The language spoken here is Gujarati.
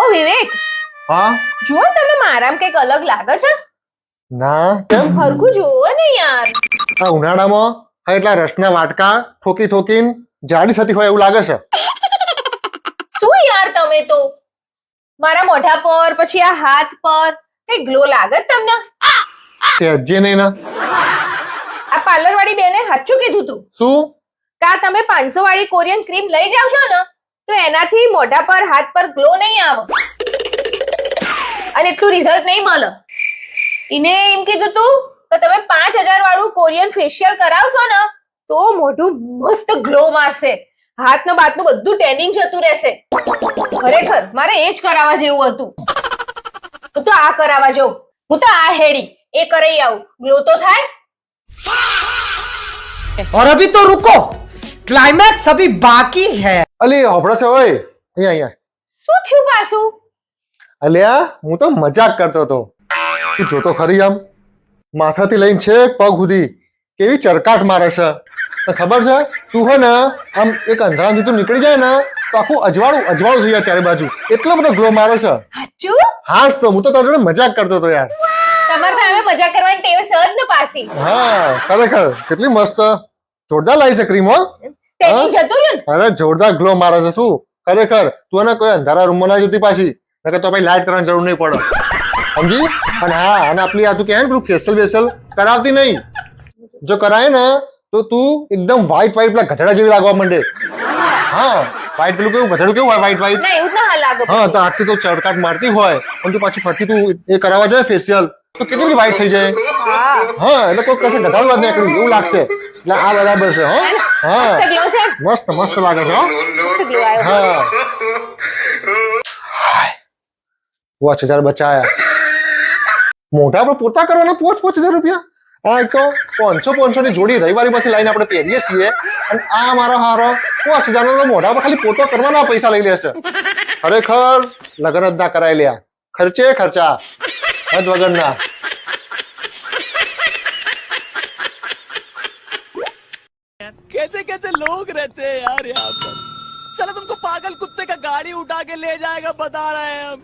ઓ વિવેક, હા જુઓ ને તમને મારામાં કંઈક અલગ લાગે છે. ના કેમ હરખું જુઓ ને યાર. આ ઉનાળામાં હા એટલા રસના વાટકા ઠોકી ઠોકીને જાડી થતી હોય એવું લાગે છે. શું યાર તમે તો મારા મોઢા પર પછી આ હાથ પર કઈ ગ્લો લાગે છે તમને? સહેજે નહીં ના. આ પાર્લર વાળી બેને સાચું કીધું તું શું? કા તમે 500 વાળી કોરિયન ક્રીમ લઈ જાવ છો ને તો એનાથી મોઢા પર હાથ પર ગ્લો નહીં આવે અને એટલું રિઝલ્ટ નહીં મળે. એને એમ કીધું તું કે તમે 5000 વાળું કોરિયન ફેશિયલ કરાવશો ને તો મોઢું મસ્ત ગ્લો મારશે, હાથ ને બાત નું બધું ટેનિંગ જતું રહેશે. ખરેખર મારે એ જ કરાવવા જેવું હતું. હું તો આ કરાવવા જાઉં, હું તો આ હેડી એ કરાઈ આવું, ગ્લો તો થાય. और अभी तो रुको, क्लाइमैक्स अभी बाकी है. અલી હોભળો છે ઓય અહીંયા અહીંયા. શું થયું પાછું? અલ્યા હું તો મજાક કરતો હતો. તું જોતો ખરી આમ માથાથી લઈને છેક પગ સુધી કેવી ચરકાટ મારે છે. તને ખબર છે તું હે ને આમ એક અંધારાથી તું નીકળી જાય ને તો આખું અજવાળું અજવાળું થઈ જાય ચારે બાજુ, એટલો બધો ગ્લો મારે છે. સાચું? હા તો હું તો તારી જોડે મજાક કરતો હતો યાર. તમારે તો હવે મજા કરવાની ટેવ સહજ ને પાછી. હા ખરેખર કેટલી મસ્ત જોરદાર લાગી છે ક્રીમ હો. ટેનિંગ જતું રહ્યું ને? અરે જોરદાર ગ્લો મારે છે. શું ખરેખર તું એને કોઈ અંધારા રૂમમાં ના જોતી પાછી, નકર તો ભાઈ લાઈટ કરવાની જરૂર નહીં પડે સમજી. અને હા અને આપણી આ તું કહે ને પેલું ફેશિયલ બેશિયલ કરાવતી નહીં, જો કરાય ને તો તું એકદમ વ્હાઈટ વ્હાઈટ પેલા ગધેડા જેવી લાગવા માંડે. હા વ્હાઈટ પેલું કેવું ગધેડું કેવું હોય વ્હાઈટ વ્હાઈટ. ના એવું જ ના લાગે. હા તો આટલી તો ચડકાટ મારતી હોય પણ તું પાછી ફરતી તું એ કરાવવા જાય ફેશિયલ તો કેટલી બધી વ્હાઈટ થઈ જાય. હા એટલે કોઈ કશે ગધાડું વાત નહીં એવું લાગશે. એટલે આ બરાબર છે. હા મસ્ત ગ્લો છે. મસ્ત મસ્ત લાગે છે. મસ્ત ગ્લો આવ્યો. હા 5000 બચાયા. મોઢા પર પોતા કરવાના 5000 રૂપિયા. હા એક તો 500 ની જોડી રવિવારીમાંથી લાઈને આપણે પહેરીએ છીએ અને આ મારો હારો 5000 નો મોઢા પર ખાલી પોતો કરવાના પૈસા લઈ લેશે. ખરેખર લગ્ન જ ના કરાય લ્યા, ખર્ચે ખર્ચા હદ વગરના. कैसे कैसे लोग रहते हैं यार यहाँ पर. चलो तुमको पागल कुत्ते का गाड़ी उठा के ले जाएगा बता रहे हैं हम.